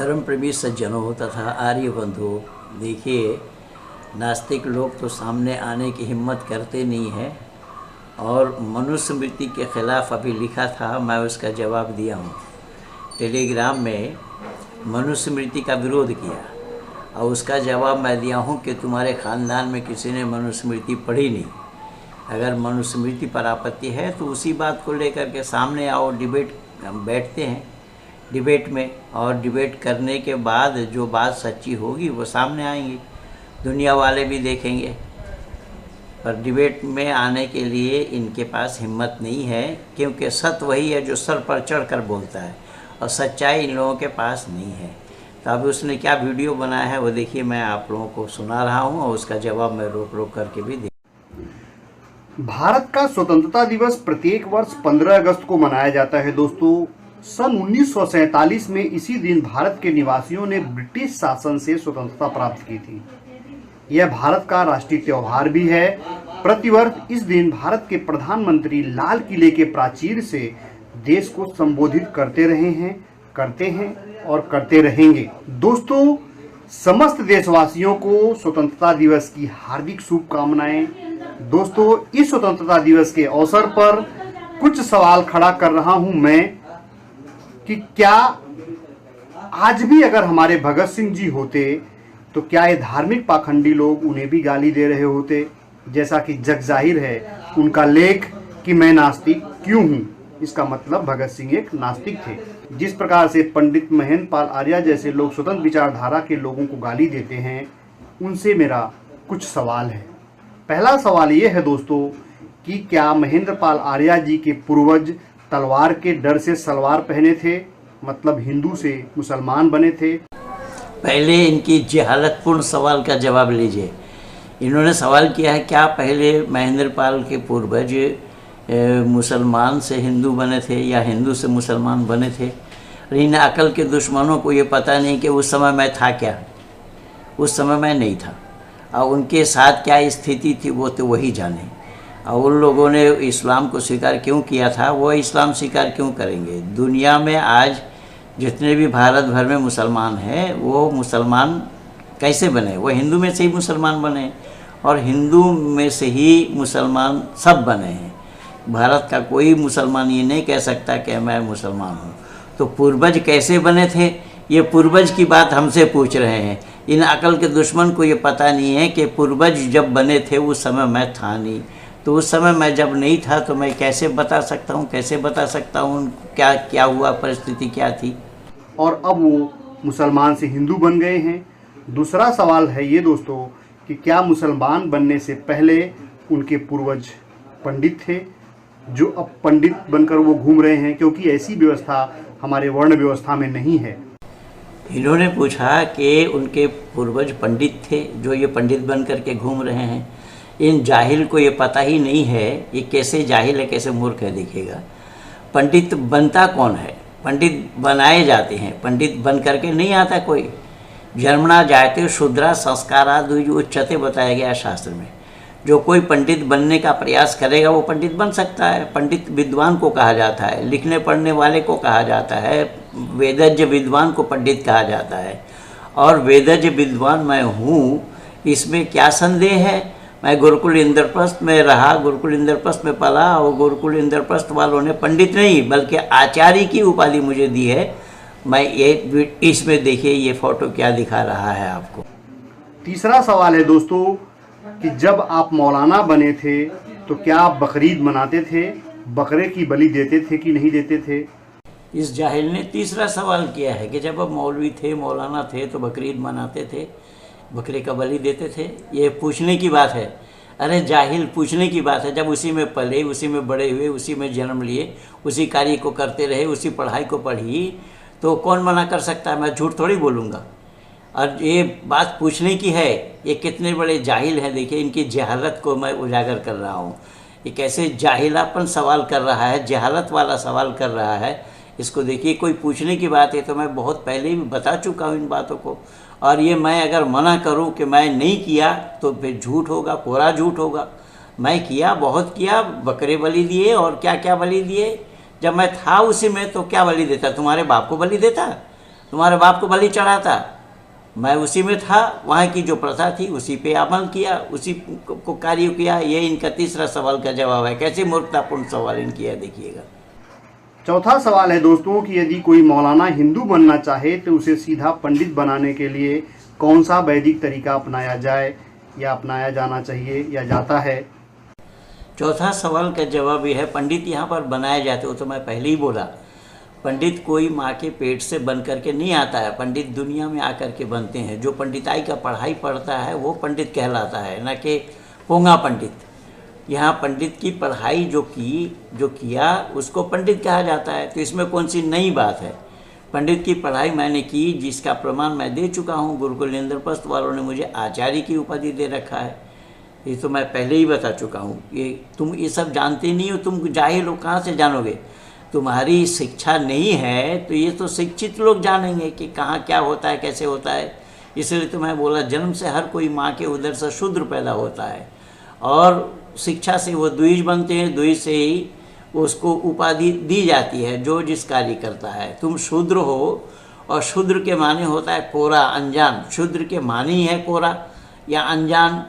धर्म प्रेमी सज्जनों तथा आर्य बंधुओं, देखिए नास्तिक लोग तो सामने आने की हिम्मत करते नहीं है और मनुस्मृति के ख़िलाफ़ अभी लिखा था, मैं उसका जवाब दिया हूँ। टेलीग्राम में मनुस्मृति का विरोध किया और उसका जवाब मैं दिया हूँ कि तुम्हारे ख़ानदान में किसी ने मनुस्मृति पढ़ी नहीं। अगर मनुस्मृति पर आपत्ति है तो उसी बात को लेकर के सामने आओ, डिबेट बैठते हैं डिबेट में, और डिबेट करने के बाद जो बात सच्ची होगी वो सामने आएंगी, दुनिया वाले भी देखेंगे। पर डिबेट में आने के लिए इनके पास हिम्मत नहीं है, क्योंकि सत्य वही है जो सर पर चढ़कर बोलता है और सच्चाई इन लोगों के पास नहीं है। तो अभी उसने क्या वीडियो बनाया है वो देखिए, मैं आप लोगों को सुना रहा हूँ और उसका जवाब मैं रोक रोक करके भी भारत का स्वतंत्रता दिवस प्रत्येक वर्ष 15 अगस्त को मनाया जाता है। दोस्तों, सन 1947 में इसी दिन भारत के निवासियों ने ब्रिटिश शासन से स्वतंत्रता प्राप्त की थी। यह भारत का राष्ट्रीय त्योहार भी है। प्रतिवर्ष इस दिन भारत के प्रधानमंत्री लाल किले के प्राचीर से देश को संबोधित करते रहे हैं, करते हैं और करते रहेंगे। दोस्तों, समस्त देशवासियों को स्वतंत्रता दिवस की हार्दिक शुभकामनाएं। दोस्तों, इस स्वतंत्रता दिवस के अवसर पर कुछ सवाल खड़ा कर रहा हूं मैं कि क्या आज भी अगर हमारे भगत सिंह जी होते तो क्या ये धार्मिक पाखंडी लोग उन्हें भी गाली दे रहे होते? जैसा कि जग जाहिर है उनका लेख कि मैं नास्तिक क्यों हूं, इसका मतलब भगत सिंह एक नास्तिक थे। जिस प्रकार से पंडित महेंद्र पाल आर्य जैसे लोग स्वतंत्र विचारधारा के लोगों को गाली देते हैं, उनसे मेरा कुछ सवाल है। पहला सवाल ये है दोस्तों कि क्या महेंद्र पाल आर्य जी के पूर्वज तलवार के डर से सलवार पहने थे, मतलब हिंदू से मुसलमान बने थे? पहले इनकी जहालतपूर्ण सवाल का जवाब लीजिए। इन्होंने सवाल किया है क्या पहले महेंद्र पाल के पूर्वज मुसलमान से हिंदू बने थे या हिंदू से मुसलमान बने थे। और इन अकल के दुश्मनों को ये पता नहीं कि उस समय मैं था क्या, उस समय मैं नहीं था और उनके साथ क्या स्थिति थी वो तो वही जाने। और उन लोगों ने इस्लाम को स्वीकार क्यों किया था, वो इस्लाम स्वीकार क्यों करेंगे। दुनिया में आज जितने भी भारत भर में मुसलमान हैं वो मुसलमान कैसे बने, वो हिंदू में से ही मुसलमान बने और हिंदू में से ही मुसलमान सब बने हैं। भारत का कोई मुसलमान ये नहीं कह सकता कि मैं मुसलमान हूँ। तो पूर्वज कैसे बने थे, ये पूर्वज की बात हमसे पूछ रहे हैं। इन अकल के दुश्मन को ये पता नहीं है कि पूर्वज जब बने थे उस समय मैं था नहीं, तो उस समय मैं जब नहीं था तो मैं कैसे बता सकता हूँ, कैसे बता सकता हूँ क्या क्या हुआ, परिस्थिति क्या थी। और अब वो मुसलमान से हिंदू बन गए हैं। दूसरा सवाल है ये दोस्तों कि क्या मुसलमान बनने से पहले उनके पूर्वज पंडित थे, जो अब पंडित बनकर वो घूम रहे हैं, क्योंकि ऐसी व्यवस्था हमारे वर्ण व्यवस्था में नहीं है। इन्होंने पूछा कि उनके पूर्वज पंडित थे जो ये पंडित बन करके घूम रहे हैं। इन जाहिल को ये पता ही नहीं है, ये कैसे जाहिल है, कैसे मूर्ख है। देखिएगा, पंडित बनता कौन है, पंडित बनाए जाते हैं, पंडित बन करके नहीं आता कोई। जन्मना जायते शूद्रा संस्काराद उच्चते बताया गया शास्त्र में। जो कोई पंडित बनने का प्रयास करेगा वो पंडित बन सकता है। पंडित विद्वान को कहा जाता है, लिखने पढ़ने वाले को कहा जाता है, वेदज्ञ विद्वान को पंडित कहा जाता है। और वेदज्ञ विद्वान मैं हूँ, इसमें क्या संदेह है। मैं गुरुकुल इंद्रप्रस्थ में रहा, गुरुकुल इंद्रप्रस्थ में पला और गुरुकुल इंद्रप्रस्थ वालों ने पंडित नहीं बल्कि आचार्य की उपाधि मुझे दी है। मैं ये इसमें देखिए ये फोटो क्या दिखा रहा है आपको। तीसरा सवाल है दोस्तों कि जब आप मौलाना बने थे तो क्या आप बकरीद मनाते थे, बकरे की बलि देते थे कि नहीं देते थे? इस जाहिल ने तीसरा सवाल किया है कि जब आप मौलवी थे, मौलाना थे तो बकरीद मनाते थे, बकरे का बलि देते थे। ये पूछने की बात है। अरे जाहिल, पूछने की बात है। जब उसी में पले, उसी में बड़े हुए, उसी में जन्म लिए, उसी कार्य को करते रहे, उसी पढ़ाई को पढ़ी, तो कौन मना कर सकता है। मैं झूठ थोड़ी बोलूँगा। और ये बात पूछने की है। ये कितने बड़े जाहिल हैं, देखिए इनकी जहालत को मैं उजागर कर रहा हूँ। ये कैसे जाहिलापन सवाल कर रहा है, जहालत वाला सवाल कर रहा है। इसको देखिए, कोई पूछने की बात है तो मैं बहुत पहले ही बता चुका हूँ इन बातों को। और ये मैं अगर मना करूं कि मैं नहीं किया तो फिर झूठ होगा, कोरा झूठ होगा। मैं किया, बहुत किया, बकरे बलि दिए और क्या क्या बलि दिए। जब मैं था उसी में तो क्या बलि देता, तुम्हारे बाप को बलि देता। तुम्हारे बाप को बलि चढ़ाता, मैं उसी में था, वहाँ की जो प्रथा थी उसी पे अमल किया, उसी को कार्य किया। ये इनका तीसरा सवाल का जवाब है। कैसे मूर्खतापूर्ण सवाल इनकी है, देखिएगा। चौथा सवाल है दोस्तों कि यदि कोई मौलाना हिंदू बनना चाहे तो उसे सीधा पंडित बनाने के लिए कौन सा वैदिक तरीका अपनाया जाए या अपनाया जाना चाहिए या जाता है? चौथा सवाल का जवाब ये है, पंडित यहाँ पर बनाए जाते हो तो मैं पहले ही बोला, पंडित कोई माँ के पेट से बन करके नहीं आता है, पंडित दुनिया में आकर के बनते हैं। जो पंडिताई का पढ़ाई पढ़ता है वो पंडित कहलाता है, न कि पोंगा पंडित। यहाँ पंडित की पढ़ाई जो किया उसको पंडित कहा जाता है। तो इसमें कौन सी नई बात है? पंडित की पढ़ाई मैंने की, जिसका प्रमाण मैं दे चुका हूँ। गुरुकुल इंद्रप्रस्थ वालों ने मुझे आचार्य की उपाधि दे रखा है, ये तो मैं पहले ही बता चुका हूँ। ये तुम ये सब जानते नहीं हो, तुम जाहिल हो, कहाँ से जानोगे? तुम्हारी शिक्षा नहीं है तो ये तो शिक्षित लोग जानेंगे कि कहाँ क्या होता है, कैसे होता है। इसलिए तो मैं बोला, जन्म से हर कोई माँ के उदर से शूद्र पैदा होता है और शिक्षा से वो द्विज बनते हैं, द्विज से ही उसको उपाधि दी जाती है जो जिस कार्य करता है। तुम शूद्र हो, और शूद्र के माने होता है कोरा, अनजान। शूद्र के माने ही है कोरा या अनजान,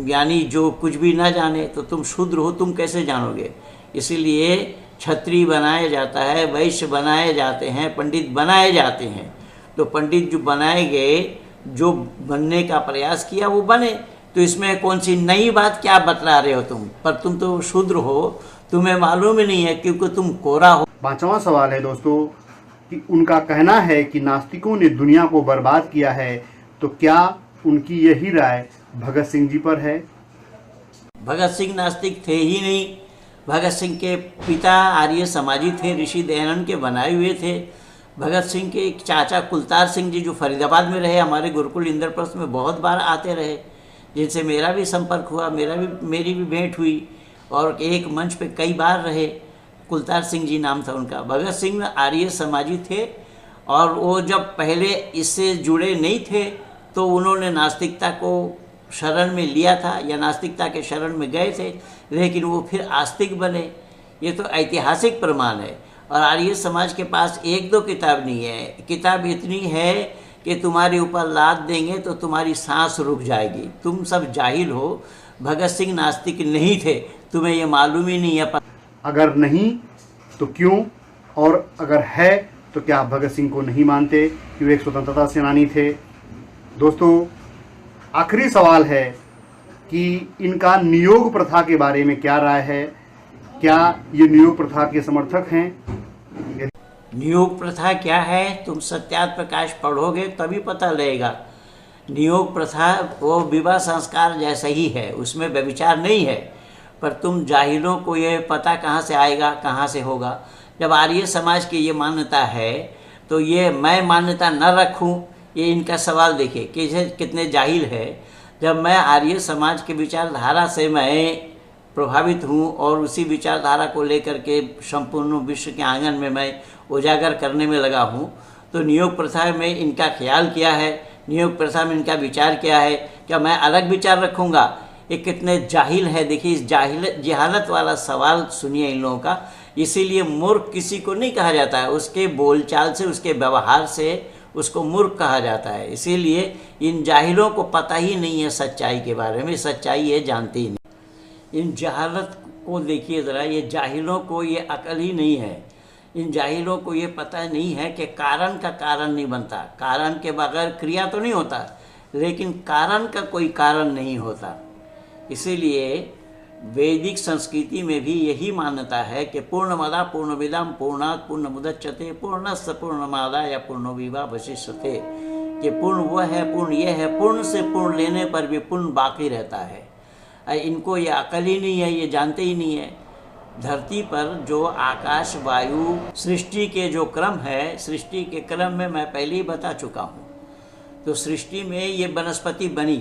यानी जो कुछ भी ना जाने। तो तुम शूद्र हो, तुम कैसे जानोगे? इसीलिए क्षत्रिय बनाया जाता है, वैश्य बनाए जाते हैं, पंडित बनाए जाते हैं। तो पंडित जो बनाए गए, जो बनने का प्रयास किया वो बने। तो इसमें कौन सी नई बात क्या बतला रहे हो तुम? पर तुम तो शूद्र हो, तुम्हें मालूम ही नहीं है क्योंकि तुम कोरा हो। पांचवा सवाल है दोस्तों कि उनका कहना है कि नास्तिकों ने दुनिया को बर्बाद किया है, तो क्या उनकी यही राय भगत सिंह जी पर है? भगत सिंह नास्तिक थे ही नहीं। भगत सिंह के पिता आर्य समाजी थे, ऋषि दयानंद के बनाए हुए थे। भगत सिंह के एक चाचा कुलतार सिंह जी जो फरीदाबाद में रहे, हमारे गुरुकुल इंद्रप्रस्थ में बहुत बार आते रहे, जिनसे मेरा भी संपर्क हुआ, मेरी भी भेंट हुई और एक मंच पे कई बार रहे। कुलतार सिंह जी नाम था उनका। भगत सिंह आर्य समाजी थे और वो जब पहले इससे जुड़े नहीं थे तो उन्होंने नास्तिकता को शरण में लिया था या नास्तिकता के शरण में गए थे, लेकिन वो फिर आस्तिक बने। ये तो ऐतिहासिक प्रमाण है। और आर्य समाज के पास एक दो किताब नहीं है, किताब इतनी है कि तुम्हारे ऊपर लाद देंगे तो तुम्हारी सांस रुक जाएगी। तुम सब जाहिल हो। भगत सिंह नास्तिक नहीं थे, तुम्हें ये मालूम ही नहीं है। अगर नहीं तो क्यों, और अगर है तो क्या आप भगत सिंह को नहीं मानते कि वे एक स्वतंत्रता सेनानी थे? दोस्तों, आखिरी सवाल है कि इनका नियोग प्रथा के बारे में क्या राय है? क्या ये नियोग प्रथा के समर्थक हैं? नियोग प्रथा क्या है? तुम सत्यार्थ प्रकाश पढ़ोगे तभी पता लगेगा। नियोग प्रथा वो विवाह संस्कार जैसा ही है, उसमें व्यभिचार नहीं है। पर तुम जाहिलों को ये पता कहाँ से आएगा, कहाँ से होगा? जब आर्य समाज की ये मान्यता है तो ये मैं मान्यता न रखूं, ये इनका सवाल देखिए कि कितने जाहिल है। जब मैं आर्य समाज के विचारधारा से मैं प्रभावित हूँ और उसी विचारधारा को लेकर के संपूर्ण विश्व के आंगन में मैं उजागर करने में लगा हूँ, तो नियोग प्रथा में इनका ख्याल क्या है, नियोग प्रथा में इनका विचार क्या है? क्या मैं अलग विचार रखूँगा? ये कितने जाहिल है। देखिए, इस जहालत वाला सवाल सुनिए इन लोगों का। इसीलिए मूर्ख किसी को नहीं कहा जाता है, उसके बोलचाल से, उसके व्यवहार से उसको मूर्ख कहा जाता है। इसीलिए इन जाहिलों को पता ही नहीं है सच्चाई के बारे में, सच्चाई ये जानते ही नहीं। इन जहालत को देखिए ज़रा, ये जाहिलों को ये अकल ही नहीं है। इन जाहिलों को ये पता नहीं है कि कारण का कारण नहीं बनता, कारण के बगैर क्रिया तो नहीं होता, लेकिन कारण का कोई कारण नहीं होता। इसीलिए वैदिक संस्कृति में भी यही मान्यता है कि पूर्णमदा पूर्णमिदं पूर्णात् पूर्णमुदच्यते पूर्णस्य पूर्णमादाय पूर्णमेवावशिष्यते, कि पूर्ण वह है, पूर्ण यह है, पूर्ण से पूर्ण लेने पर भी पूर्ण बाकी रहता है। इनको ये अकल ही नहीं है, ये जानते ही नहीं है। धरती पर जो आकाश वायु सृष्टि के जो क्रम है, सृष्टि के क्रम में मैं पहले ही बता चुका हूँ। तो सृष्टि में ये वनस्पति बनी,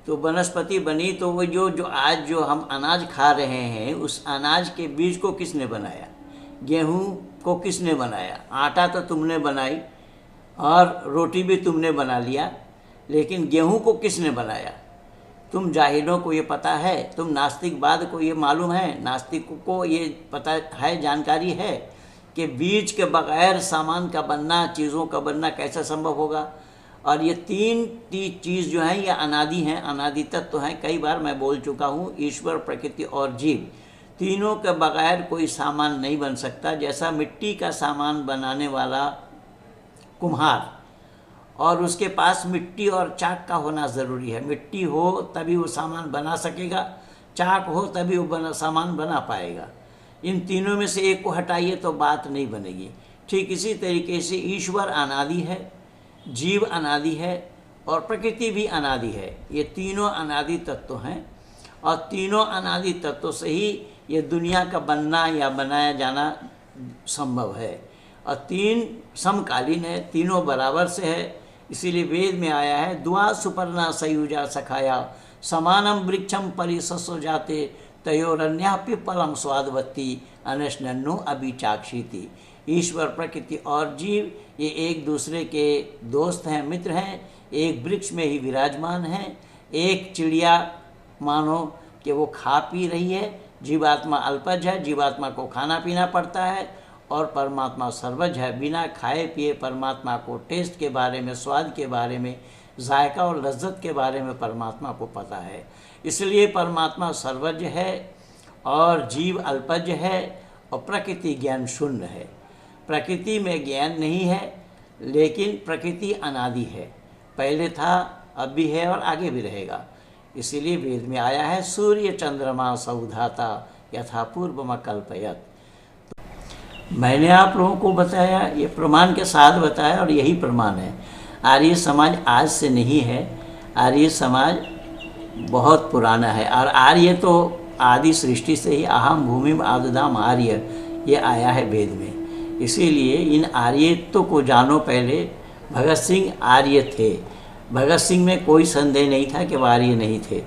तो वनस्पति बनी तो वो जो आज जो हम अनाज खा रहे हैं, उस अनाज के बीज को किसने बनाया? गेहूँ को किसने बनाया? आटा तो तुमने बनाई और रोटी भी तुमने बना लिया, लेकिन गेहूँ को किसने बनाया? तुम जाहिलों को ये पता है? तुम नास्तिकवाद को ये मालूम है? नास्तिकों को ये पता है, जानकारी है कि बीज के बगैर सामान का बनना, चीज़ों का बनना कैसे संभव होगा। और ये तीन चीज़ जो हैं ये अनादि हैं, अनादि तत्व हैं। कई बार मैं बोल चुका हूँ, ईश्वर, प्रकृति और जीव, तीनों के बगैर कोई सामान नहीं बन सकता। जैसा मिट्टी का सामान बनाने वाला कुम्हार और उसके पास मिट्टी और चाक का होना ज़रूरी है। मिट्टी हो तभी वो सामान बना सकेगा, चाक हो तभी वो सामान बना पाएगा। इन तीनों में से एक को हटाइए तो बात नहीं बनेगी। ठीक इसी तरीके से ईश्वर अनादि है, जीव अनादि है और प्रकृति भी अनादि है। ये तीनों अनादि तत्व हैं और तीनों अनादि तत्वों से ही ये दुनिया का बनना या बनाया जाना संभव है। और तीन समकालीन है, तीनों बराबर से है। इसीलिए वेद में आया है, द्वा सुपर्णा सयुजा सखाया समानम वृक्षम परिससो जाते तयोरन्या पिप्पलम स्वादवती अनशनन्नु अभिचाक्षीति। ईश्वर, प्रकृति और जीव ये एक दूसरे के दोस्त हैं, मित्र हैं, एक वृक्ष में ही विराजमान हैं। एक चिड़िया मानो कि वो खा पी रही है, जीवात्मा अल्पज है, जीवात्मा को खाना पीना पड़ता है, और परमात्मा सर्वज है। बिना खाए पिए परमात्मा को टेस्ट के बारे में, स्वाद के बारे में, जायका और लज्जत के बारे में परमात्मा को पता है। इसलिए परमात्मा सर्वज्ञ है और जीव अल्पज है और प्रकृति ज्ञान शून्य है। प्रकृति में ज्ञान नहीं है, लेकिन प्रकृति अनादि है, पहले था, अब भी है और आगे भी रहेगा। इसीलिए वेद में आया है, सूर्य चंद्रमा सौधाता यथा पूर्वम कल्पयत। मैंने आप लोगों को बताया, ये प्रमाण के साथ बताया और यही प्रमाण है। आर्य समाज आज से नहीं है, आर्य समाज बहुत पुराना है। और आर्य तो आदि सृष्टि से ही अहम भूमिम आददाम आर्य ये आया है वेद में। इसीलिए इन आर्यत्व को जानो। पहले भगत सिंह आर्य थे, भगत सिंह में कोई संदेह नहीं था कि वो आर्य नहीं थे,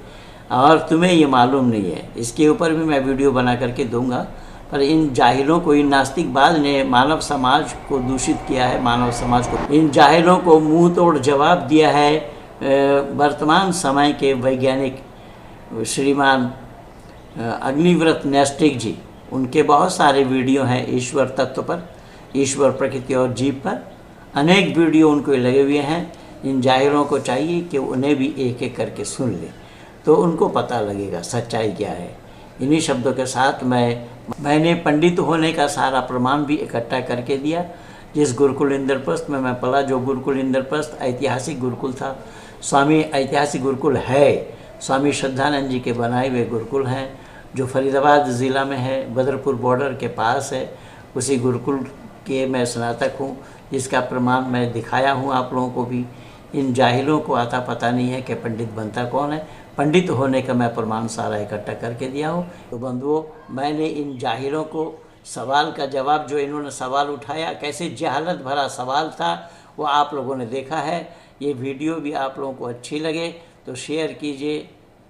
और तुम्हें ये मालूम नहीं है। इसके ऊपर भी मैं वीडियो बना करके दूंगा। पर इन जाहिलों को, इन नास्तिकवाद ने मानव समाज को दूषित किया है, मानव समाज को, इन जाहिलों को मुंह तोड़ जवाब दिया है वर्तमान समय के वैज्ञानिक श्रीमान अग्निव्रत नैस्टिक जी। उनके बहुत सारे वीडियो हैं ईश्वर तत्व पर, ईश्वर, प्रकृति और जीव पर, अनेक वीडियो उनको लगे हुए हैं। इन जाहिलों को चाहिए कि उन्हें भी एक एक करके सुन ले, तो उनको पता लगेगा सच्चाई क्या है। इन्हीं शब्दों के साथ मैंने पंडित होने का सारा प्रमाण भी इकट्ठा करके दिया। जिस गुरुकुल इंद्रप्रस्थ में मैं पढ़ा, जो गुरुकुल इंद्रप्रस्थ ऐतिहासिक गुरुकुल था, स्वामी ऐतिहासिक गुरुकुल है, स्वामी श्रद्धानंद जी के बनाए हुए गुरुकुल हैं, जो फरीदाबाद ज़िला में है, बदरपुर बॉर्डर के पास है। उसी गुरुकुल के मैं स्नातक हूँ, जिसका प्रमाण मैं दिखाया हूँ आप लोगों को भी। इन जाहिलों को आता पता नहीं है कि पंडित बनता कौन है। पंडित होने का मैं प्रमाण सारा इकट्ठा करके दिया हूँ। तो बंधुओं, मैंने इन जाहिलों को सवाल का जवाब, जो इन्होंने सवाल उठाया, कैसे जहालत भरा सवाल था, वो आप लोगों ने देखा है। ये वीडियो भी आप लोगों को अच्छी लगे तो शेयर कीजिए,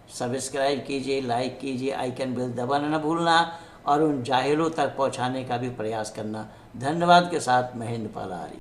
सब्सक्राइब कीजिए, लाइक कीजिए, आइकन बेल दबाना न भूलना, और उन जाहिलों तक पहुँचाने का भी प्रयास करना। धन्यवाद के साथ महेंद्र पाल आर्य।